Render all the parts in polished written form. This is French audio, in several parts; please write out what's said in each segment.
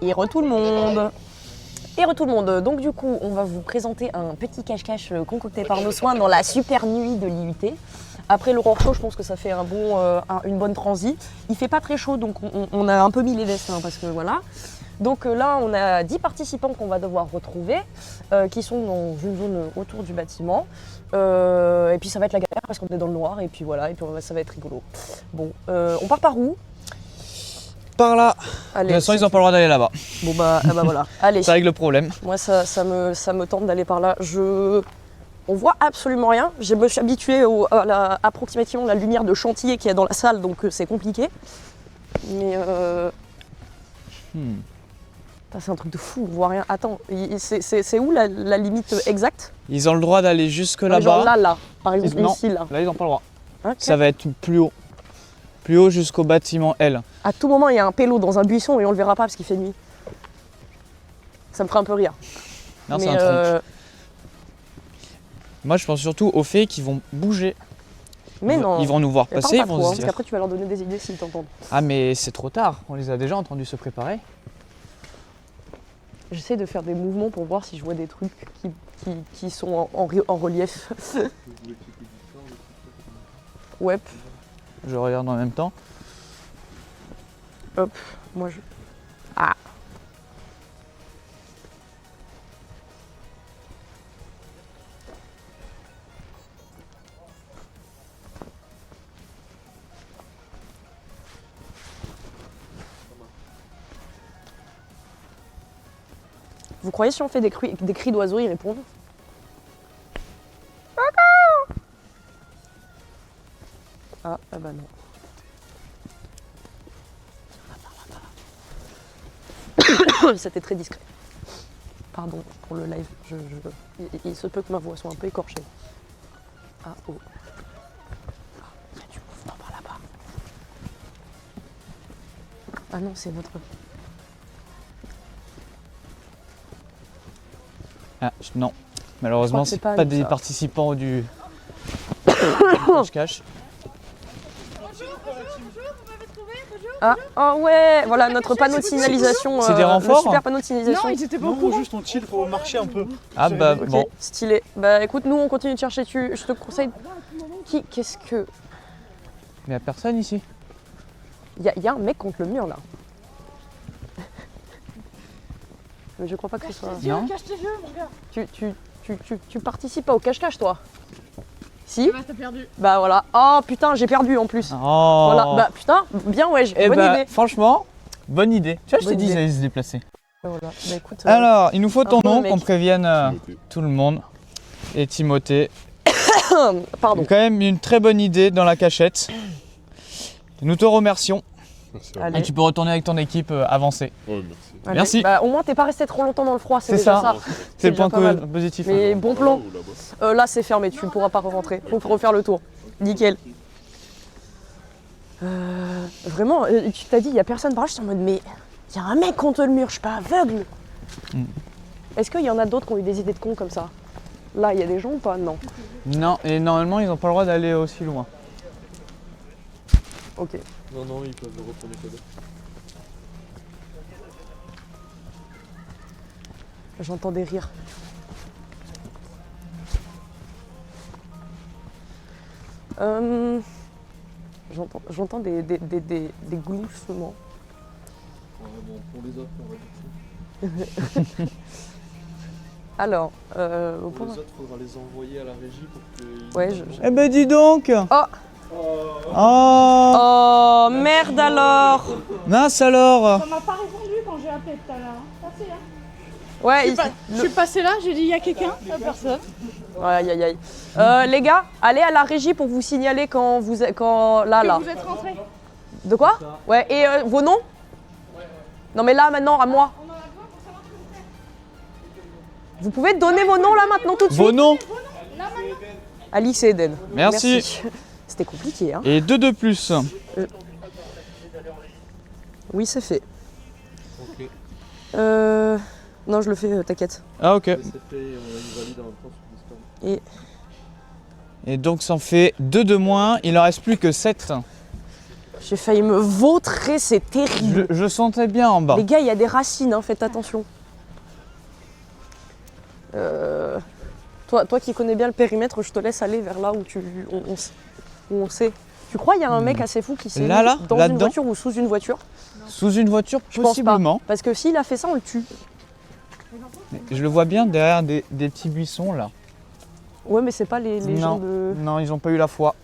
Tout le monde. Tout le monde. Donc du coup, on va vous présenter un petit cache-cache concocté par nos soins dans la super nuit de l'IUT. Après l'aurore chaud, je pense que ça fait une bonne transi. Il fait pas très chaud, donc on a un peu mis les vestes, hein, parce que voilà. Donc là, on a 10 participants qu'on va devoir retrouver, qui sont dans une zone autour du bâtiment. Et puis ça va être la galère parce qu'on est dans le noir, et puis voilà, et puis ça va être rigolo. Bon, on part par où? Par là. Allez, De toute façon, ils n'ont pas le droit d'aller là-bas. Bon bah voilà. Allez. Ça règle le problème. Moi, ça me tente d'aller par là. On voit absolument rien. Je me suis habituée à approximativement la lumière de chantier qu'il y a dans la salle, donc c'est compliqué. Mais c'est un truc de fou, on voit rien. Attends, c'est où la limite exacte? Ils ont le droit d'aller jusque là-bas. Genre là, par exemple, non, ici, là. Là, ils n'ont pas le droit. Okay. Ça va être plus haut. Plus haut jusqu'au bâtiment L. À tout moment, il y a un pélo dans un buisson et on le verra pas parce qu'il fait nuit. Ça me ferait un peu rire. Non, c'est un tronc. Moi, je pense surtout au fait qu'ils vont bouger. Mais non. Ils vont nous voir passer, ils vont se dire... Parce qu'après, tu vas leur donner des idées s'ils t'entendent. Ah, mais c'est trop tard. On les a déjà entendus se préparer. J'essaie de faire des mouvements pour voir si je vois des trucs qui sont en relief. Ouais. Je regarde en même temps. Hop, moi je... Ah. Vous croyez si on fait des cris d'oiseaux, ils répondent? Ah bah non. C'était très discret. Pardon pour le live. Il se peut que ma voix soit un peu écorchée. Ah oh. Il y a du mouvement par là-bas. Ah non, c'est notre... Ah, non. Malheureusement, c'est pas des participants du cache-cache. Ah, oh ouais, voilà notre panneau de signalisation. C'est des renforts? Super panneau de signalisation. Non, ils étaient pas au courant. Juste on chill, faut marcher un peu. Ah bah Ok, bon. stylé. Bah écoute, nous on continue de chercher dessus. Je te conseille... Qu'est-ce que... Mais y a personne ici. Il y a un mec contre le mur là. Mais je crois pas que ce soit... Non. Cache tes jeux, mon gars. Tu participes pas au cache-cache toi? Si? Bah t'as perdu. Bah voilà. Oh putain, j'ai perdu en plus. Oh. Voilà. Bah putain, bien ouais, Eh bonne bah, idée. franchement, bonne idée. Tu vois, je t'ai Bonne dit, ils idée. allaient se déplacer. Voilà. Bah écoute... Alors, il nous faut ton bon nom, mec. qu'on prévienne tout le monde. Et Timothée. Pardon. Quand même une très bonne idée dans la cachette. Nous te remercions. Merci. Allez. Et tu peux retourner avec ton équipe avancée. Ouais, merci. Allez. Merci. Bah au moins t'es pas resté trop longtemps dans le froid, c'est C'est déjà ça. ça. C'est le déjà point pas mal. positif. Mais bon plan. Ou là-bas. Là c'est fermé, tu pourras pas rentrer. Faut refaire le tour. Nickel. Vraiment, tu t'as dit il y a personne par là, je suis en mode mais il y a un mec contre le mur, je suis pas aveugle. Est-ce qu'il y en a d'autres qui ont eu des idées de cons comme ça? Là, il y a des gens ou pas? Non. Non, et normalement, ils n'ont pas le droit d'aller aussi loin. Ok. Non, non, ils peuvent retourner coder. J'entends des rires. J'entends des gloussements. Bon, pour les autres, on va dire ça. Alors, Pour les autres, il faudra les envoyer à la régie pour que. ouais, Eh ben dis donc. Oh. Oh, Oh merde alors. mince alors. Ça m'a pas répondu quand j'ai appelé tout à l'heure. Passez, hein. Ouais, Je suis passée là, j'ai dit il y a quelqu'un, il y a personne. aïe aïe aïe. Les gars, allez à la régie pour vous signaler quand vous êtes là. Vous êtes rentrés. De quoi? Ouais, et vos noms? Non mais là maintenant à moi. Vous pouvez donner vos noms là maintenant tout de suite? Vos noms. Alice et Eden. Merci. C'était compliqué hein. Et 2 de plus. Oui c'est fait. Ok. Non je le fais, t'inquiète. Ah ok. C'est fait, ils valident en même temps sur Discord. Et Et donc ça en fait 2 de moins. Il en reste plus que 7. J'ai failli me vautrer, c'est terrible. Je sentais bien en bas. Les gars, il y a des racines, hein, faites attention. Toi qui connais bien le périmètre, je te laisse aller vers là où on sait. Tu crois qu'il y a un mec assez fou qui s'est mis Là, dans une là-dedans voiture ou sous une voiture? Sous une voiture, Je pense possiblement. pas. Parce que s'il a fait ça, on le tue. Je le vois bien derrière des petits buissons là. Ouais, mais c'est pas les gens Non, de... non, ils ont pas eu la foi.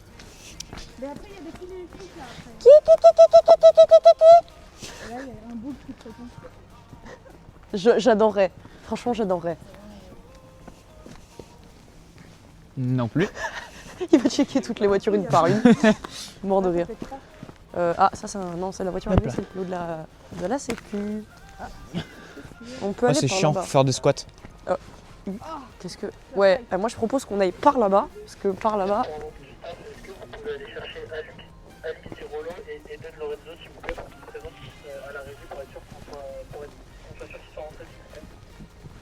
Mais après, il y a des filets électriques là. Après. Là, il y a un boule qui te répond. J'adorerais. Franchement, j'adorerais. Non plus. Il va checker toutes les voitures une par une. Mort de rire. Ça c'est un... Non, c'est la voiture à lui, c'est le plot de la sécu. On peut Ah, aller c'est par chiant là-bas. pour faire des squats. Qu'est-ce que... Ouais, moi je propose qu'on aille par là-bas, parce que par là-bas... Est-ce que vous pouvez aller chercher Alix Tirolo et Eden Lorenzo, s'il vous plaît, pour qu'ils se présentent à la régie pour être sûr qu'on soit sûr qu'ils sont rentrés, s'il vous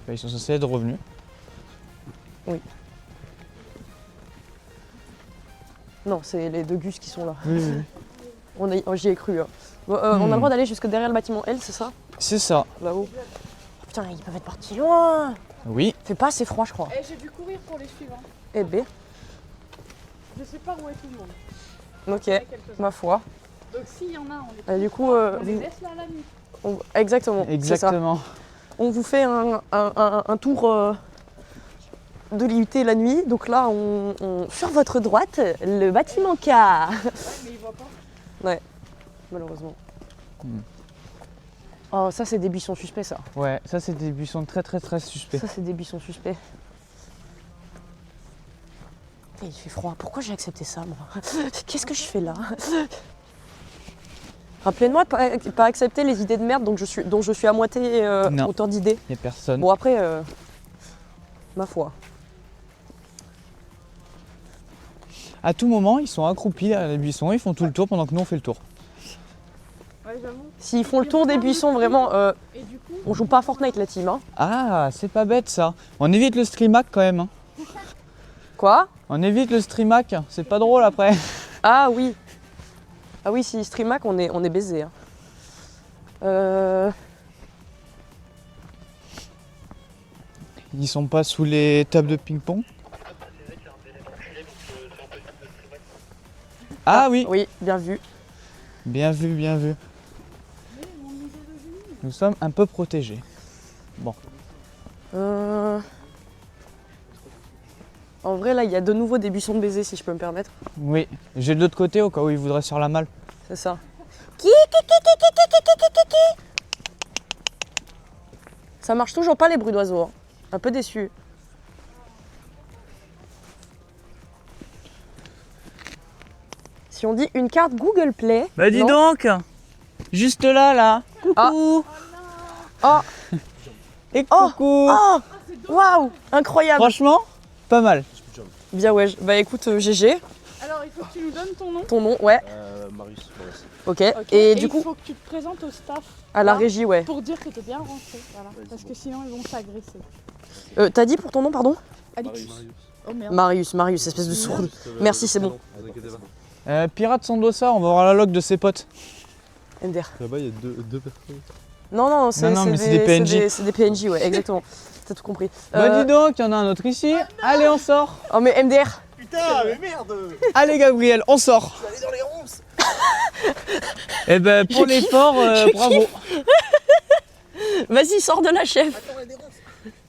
plaît. Ils sont censés être revenus. Non, c'est les deux gus qui sont là. Oui. J'y ai cru. Hein. Bon, on a le droit d'aller jusque derrière le bâtiment L, c'est ça? C'est ça. Là-haut. Oh, putain, ils peuvent être partis loin. Oui. Fait pas assez froid, je crois. Eh, j'ai dû courir pour les suivants. Eh ben, Je sais pas où est tout le monde. ok, Il y a quelques-uns. ma foi. Donc s'il y en a, on les Du coup, on les laisse là la nuit. exactement. c'est ça. Exactement. On vous fait un tour de l'IUT la nuit. Donc là, sur votre droite, le bâtiment K. Ouais, mais ils voient pas. Malheureusement. Oh, ça, c'est des buissons suspects, ça. Ouais, ça c'est des buissons très suspects. Ça, c'est des buissons suspects. Et il fait froid. Pourquoi j'ai accepté ça, moi? Qu'est-ce que je fais là? Rappelez-moi de pas accepter les idées de merde dont je suis à moitié Non. auteur d'idées. Il n'y a personne. Bon, après, ma foi. À tout moment, ils sont accroupis derrière les buissons, ils font tout le tour pendant que nous on fait le tour. Ouais, j'avoue. S'ils font le tour des buissons, vraiment, Et du coup, on joue pas à Fortnite, la team. Hein. Ah, c'est pas bête ça. On évite le streamac quand même. Hein. Quoi? On évite le streamac, c'est pas drôle après. Ah oui. Ah oui, si streamac, on est baisé. Hein. Ils sont pas sous les tables de ping-pong. Ah oui, Oui, bien vu. bien vu, bien vu. Nous sommes un peu protégés. En vrai, là, il y a de nouveau des buissons de baiser, si je peux me permettre. Oui, j'ai de l'autre côté au cas où ils voudraient se faire la malle. C'est ça. Ça marche toujours pas, les bruits d'oiseaux. Hein. Un peu déçu. Si on dit une carte Google Play... non donc. Juste là. Coucou. Oh. Et coucou. Oh. Waouh. Incroyable. Franchement, pas mal. Bien ouais. Bah écoute, GG. alors il faut que tu nous donnes ton nom. Ton nom, ouais. Marius, Ok. Ok. Et du il coup, faut que tu te présentes au staff à la là, régie, ouais. pour dire que t'es bien rentré. Voilà. Parce que sinon ils vont t'agresser. T'as dit pour ton nom, pardon? Alix. Oh merde. Marius, espèce de sourde. Merci, c'est bon. Pirate sans dossard, on va voir la log de ses potes. MDR. Là-bas, il y a deux personnes. Non, mais c'est des PNJ. C'est des PNJ, ouais, exactement. T'as tout compris. Bah dis donc, il y en a un autre ici. Allez, on sort. Oh mais MDR. Putain, mais merde! Allez Gabriel, on sort. Je vais aller dans les ronces! Eh ben pour Je kiffe, l'effort, bravo. Vas-y, sors de la chef.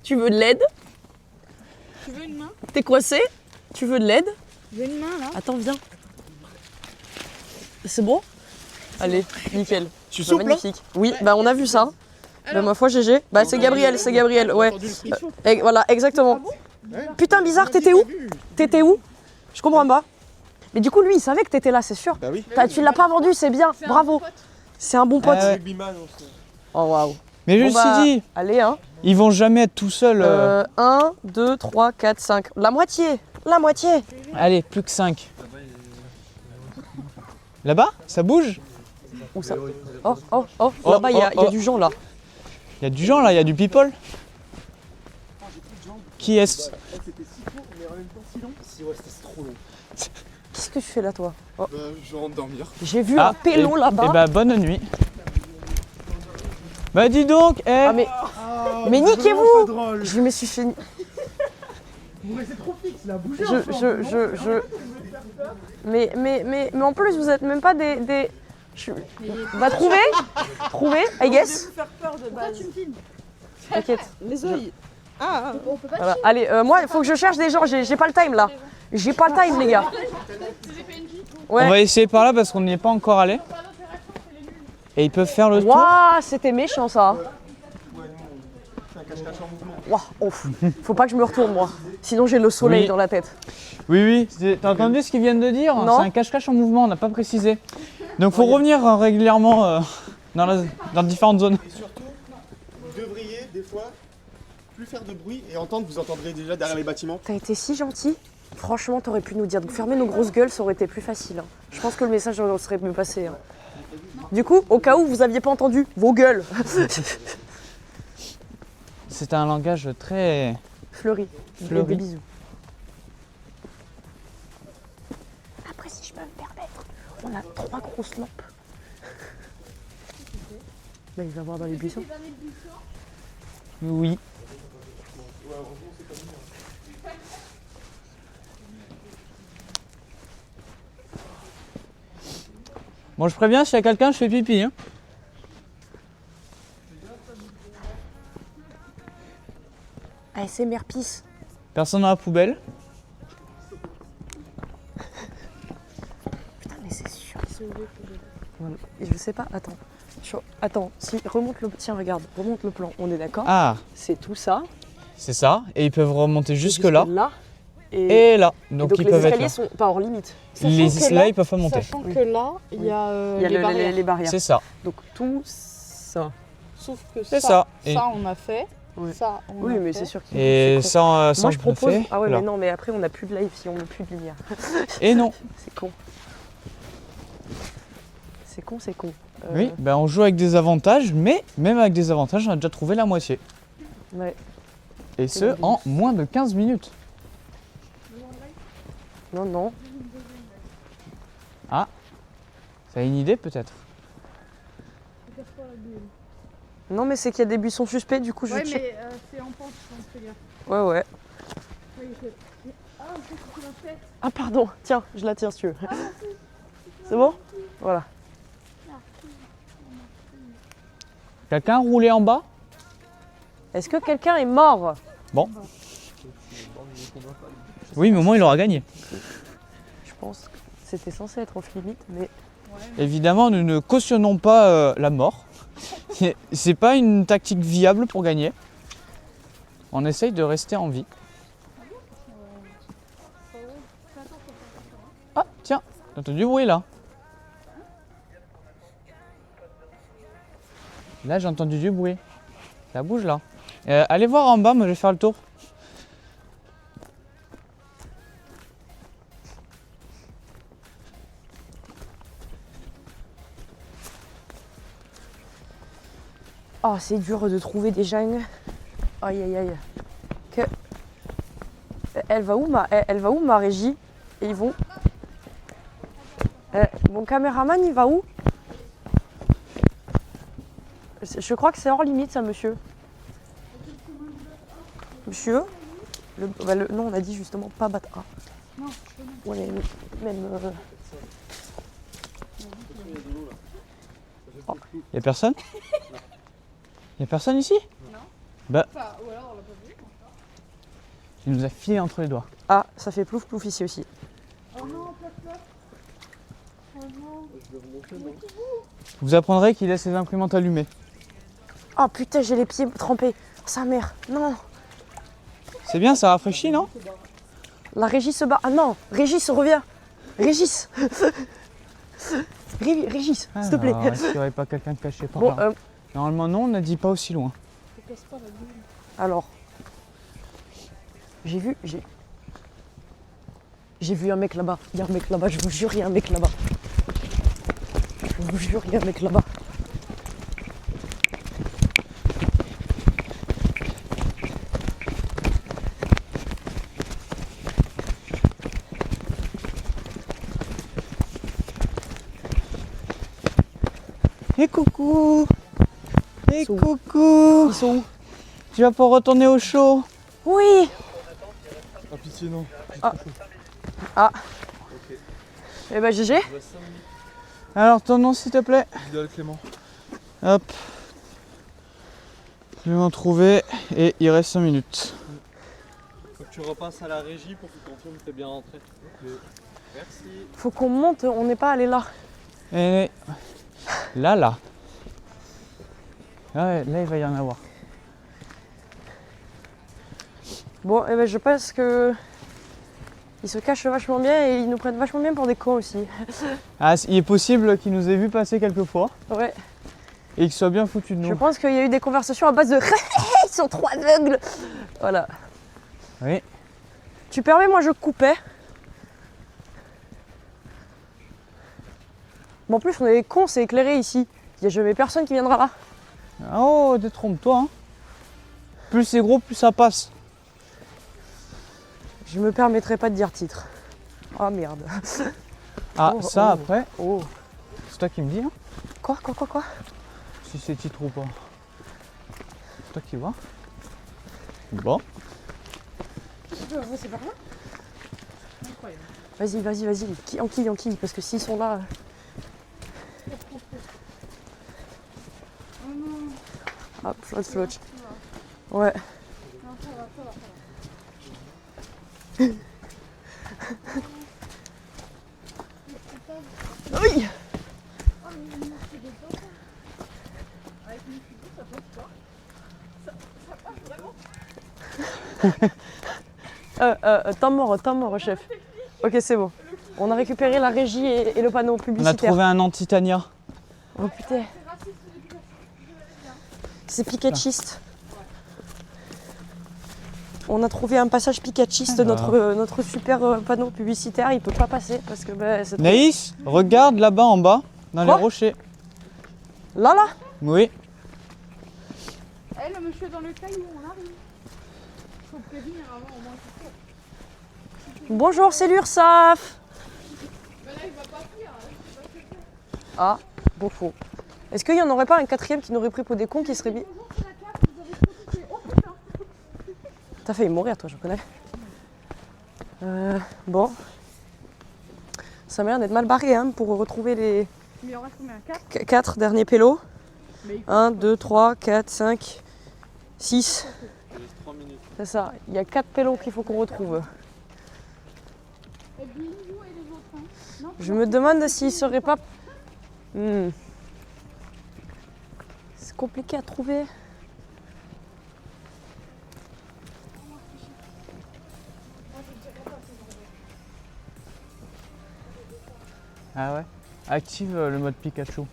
Tu veux de l'aide? Tu veux une main? T'es coincé? Tu veux de l'aide? Je veux une main là. Attends, viens. C'est bon? Allez, nickel. Tu Bah, souples, hein? magnifique. Oui, bah on a vu ça. Bah ma foi, GG. Bah c'est Gabriel, ouais. Voilà, exactement. Putain, bizarre, t'étais où? T'étais où? Je comprends pas. Mais du coup, lui, il savait que t'étais là, c'est sûr. Bah oui. Tu l'as pas vendu, c'est bien. C'est un Bravo. pote. C'est un bon pote. Ouais. Rugbyman aussi. Oh waouh. Mais je Bon, me bah, suis dit, Allez, hein. ils vont jamais être tout seuls. 1, 2, 3, 4, 5. La moitié. Allez, plus que 5. Là-bas, ça bouge? Où ça? Oh. Oh, Là-bas, il y a oh. du gens là. Il y a du gens là, il y a du people. Qui est-ce? C'était si court, mais en même temps si long. Si, ouais, c'était trop long. Qu'est-ce que tu fais là, toi? Oh. Bah, je rentre dormir. J'ai vu un pélo là-bas. Et bah bonne nuit. Bah dis donc, Ah mais Pas niquez-vous! drôle. Je me suis fait... C'est trop fixe là, bougez Mais en plus, vous êtes même pas des... Bah trouvez, I guess. Faire peur de base. Tu me filmes. T'inquiète. Les oeils. Ah, On peut pas Voilà. Allez, moi, il faut que je cherche des gens, j'ai pas le time là. J'ai pas le time, les gars. Ouais. on va essayer par là parce qu'on n'y est pas encore allé. Et ils peuvent faire le tour. Waouh, c'était méchant ça. Waouh, ouf. Faut pas que je me retourne moi. Sinon j'ai le soleil Oui. dans la tête. Oui, t'as entendu ce qu'ils viennent de dire? Non. C'est un cache-cache en mouvement, on n'a pas précisé. Donc faut revenir régulièrement dans différentes zones. Et surtout, vous devriez des fois plus faire de bruit et entendre, vous entendrez déjà derrière les bâtiments. T'as été si gentil. Franchement, t'aurais pu nous dire de fermer nos grosses gueules, ça aurait été plus facile. Hein. Je pense que le message serait mieux passé. Hein. Du coup, au cas où vous aviez pas entendu, vos gueules. C'est un langage très... Fleury. Fleury. Des bisous. Après, si je peux me permettre, on a 3 grosses lampes. Bah, il va voir dans les buissons. Oui. Bon, je préviens, s'il y a quelqu'un, je fais pipi. Hein. ASMR pisse. Personne dans la poubelle. Putain, mais c'est sûr. Voilà. Et je sais pas, attends. Attends, si, remonte le... Tiens, regarde, remonte le plan, on est d'accord? Ah, C'est tout ça. c'est ça. Et ils peuvent remonter jusque là. Et Et là. et Donc, donc ils les peuvent être escaliers là. sont pas hors limite. Là, ils peuvent pas monter. Sachant que là, il y a, Il y a les barrières. les barrières. C'est ça. Donc tout ça. Sauf que C'est ça. Et, ça, on a fait. Ouais. Ça, on Oui, a mais fait. c'est sûr qu'il et c'est con. sans, sans Moi je propose. bluffer, Ah ouais, là. mais non, mais après on n'a plus de live si on n'a plus de lumière. Et non. C'est con. C'est con, c'est con. Oui, ben on joue avec des avantages, mais même avec des avantages, on a déjà trouvé la moitié. Ouais. Et ce, en moins de 15 minutes. Non, non. Ah, ça a une idée peut-être? Non, mais c'est qu'il y a des buissons suspects, du coup je Ouais, check. mais c'est en pente, donc fais gaffe. Ouais, ouais. Ouais, Ah, c'est ce que tu l'as fait. Ah, pardon. Tiens, je la tiens si tu veux. C'est bon? Voilà. Quelqu'un roulé en bas? Est-ce que quelqu'un est mort? Bon. Oui, mais au moins il aura gagné. Je pense que c'était censé être off-limite, mais Évidemment, nous ne cautionnons pas la mort. C'est pas une tactique viable pour gagner. On essaye de rester en vie. Ah, tiens, t'as entendu du bruit là? Là, j'ai entendu du bruit. Ça bouge là. Allez voir en bas, moi je vais faire le tour. oh, c'est dur de trouver des gens. Aïe aïe aïe. Que... Elle va où ma régie? Et ils vont. Mon caméraman il va où? Je crois que c'est hors limite ça, monsieur. Monsieur non, on a dit justement pas battre. Ah. Non, Ouais, même. Y'a personne? Y'a personne ici? Bah, Enfin, ou alors on l'a pas vu. il nous a filé entre les doigts. Ah, ça fait plouf plouf ici aussi. Oh non, plaf. Oh non. Vous apprendrez qu'il laisse ses imprimantes allumées. Oh putain, j'ai les pieds trempés. Sa mère. Non. C'est bien, ça rafraîchit, non? La Régis se bat. Ah non, Régis revient. Régis. Régis, s'il te plaît. Alors, est-ce qu'il n'y aurait pas quelqu'un caché par Bon, là? Normalement, non, on n'a dit pas aussi loin. alors. J'ai vu un mec là-bas. Il y a un mec là-bas, je vous jure, il y a un mec là-bas. Je vous jure, il y a un mec là-bas. Et coucou. Et Ils sont où coucou. Ils sont où? Tu vas pour retourner au show? Oui. Ah pitié non. Eh ben GG. Alors ton nom s'il te plaît? Vidal Clément. Hop. Je vais m'en trouver et il reste 5 minutes. Faut que tu repasses à la régie pour que tu confirmes que t'es bien rentré. Ok. Merci. Faut qu'on monte, on n'est pas allé là. Et là. Ah ouais, là il va y en avoir. Bon, eh ben je pense que ils se cachent vachement bien et ils nous prennent vachement bien pour des cons aussi. Ah, il est possible qu'il nous ait vu passer quelques fois Ouais. et qu'il soit bien foutu de Je nous. pense qu'il y a eu des conversations à base de ils sont trop aveugles. Voilà. Oui. Tu permets, moi je coupais. Bon, en plus on est des cons, c'est éclairé ici. Il n'y a jamais personne qui viendra là. Oh, détrompe-toi. Hein. Plus c'est gros, plus ça passe. Je me permettrai pas de dire titre. Oh merde. Ah, Oh, ça oh. après, Oh. c'est toi qui me dis hein, Quoi si c'est titre ou pas. C'est toi qui vois. Bon. C'est par là. Incroyable. Vas-y. Enquille, parce que s'ils sont là. Oh non. Hop, flotte. Ouais. Non, ça va. Oui. Temps mort, chef. Ok, c'est bon. On a récupéré la régie et le panneau On a publicitaire. trouvé un Antitania. Oh putain. C'est Pikachiste. On a trouvé un passage Pikachiste, notre super panneau publicitaire. Il peut pas passer parce que c'est trop- Naïs, regarde là-bas en bas, dans Quoi les rochers. Là. Oui. Eh, le monsieur dans le caillou, on arrive. Faut prévenir avant au moins qu'il faut. Bonjour, c'est l'URSSAF. Mais là, il va pas fuir. Ah, bon faux. Est-ce qu'il y en aurait pas un quatrième qui nous aurait pris pour des cons qui serait mis. Bonjour, c'est la carte, vous avez trop touché. Oh putain. T'as failli mourir, toi, je connais. Bon. Ça m'a l'air d'être mal barré hein, pour retrouver les Mais il en reste combien? 4. 4 derniers pélos. Mais il faut 1, 2, 3, 4, 5, 6. Il reste 3 minutes. C'est ça. Il y a 4 pélos qu'il faut qu'on retrouve. Et puis, nous et les autres, hein. Non, Je me demande s'ils seraient pas. C'est compliqué à trouver. Ah ouais. Active le mode Pikachu. On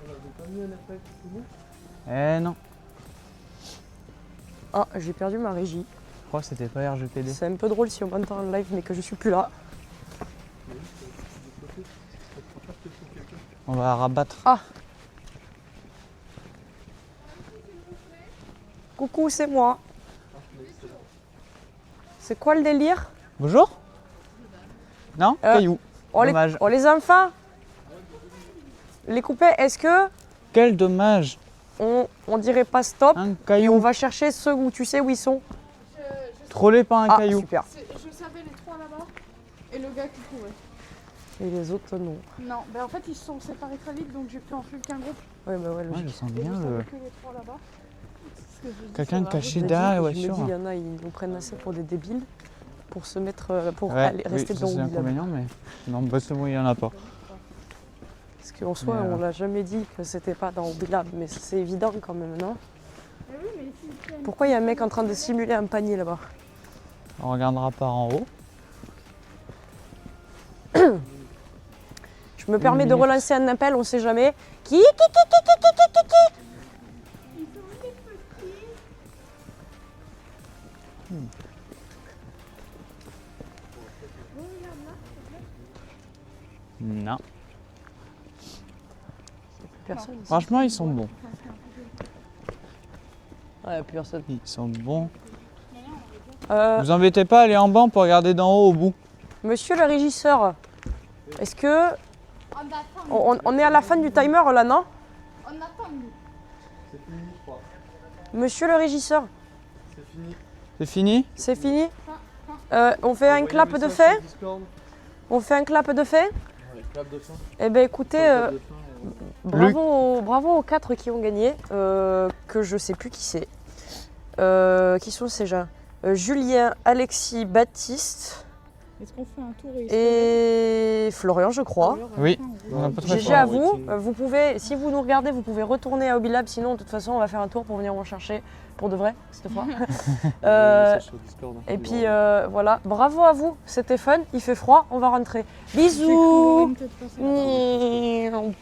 avait pas mis un appel, c'est bon? Eh non, Ah, j'ai perdu ma régie. je crois que c'était pas RGPD. C'est un peu drôle si on m'entend en live mais que je suis plus là. On va rabattre. Coucou, c'est moi. C'est quoi le délire? Bonjour. Non, caillou. Dommage. Les enfants, les coupés, est-ce que Quel dommage. on dirait pas stop Un et on caillou. va chercher ceux où tu sais où ils sont? Trollé par un Ah, caillou. super. Je savais les 3 là-bas et le gars qui trouvait. Et les autres, non. Non, ben en fait ils se sont séparés très vite donc j'ai pu en suivre qu'un groupe. Ouais, bah ouais, Ouais, logique. je sens Et bien je le. savais que les 3 là-bas. Ce que je dis, Quelqu'un ça de va. caché Je me derrière la dis, voiture. il y en a, ils nous prennent assez pour des débiles pour se mettre, pour Ouais, aller, oui, rester ça, dedans c'est au village. l'inconvénient, mais non, bah c'est bon, il y en a pas. Parce qu'en soi, Mais, on l'a jamais dit que c'était pas dans Bilab, mais c'est évident quand même, non? Mais oui, mais ici, il y a une- Pourquoi il y a un mec en train de simuler un panier là-bas? On regardera par en haut. Je me permets de minute. relancer un appel, on sait jamais. Qui Non. Personne. ici. Franchement, ils sont bons. Ouais, plus personne. Ils sont bons. Euh, Vous embêtez pas, allez en bas, on peut regarder d'en haut au bout. monsieur le régisseur, est-ce que On est à la fin du timer là, non? On attend, nous. C'est fini, je crois. Monsieur le régisseur, C'est fini. C'est fini? c'est fini? On fait un clap de fait? On fait un clap de fait? Clap de fin. Eh ben écoutez, Clap de fin, bravo aux 4 qui ont gagné, que je sais plus qui c'est. Qui sont ces gens? Julien, Alexis, Baptiste Est-ce qu'on fait un tour et Florian, je crois. Oui. On a pas très GG fort. à vous. Vous pouvez, si vous nous regardez, vous pouvez retourner à Hobby Lab. Sinon, de toute façon, on va faire un tour pour venir vous chercher pour de vrai cette fois. Et puis voilà, bravo à vous. C'était fun. Il fait froid. On va rentrer. Bisous. Bisous.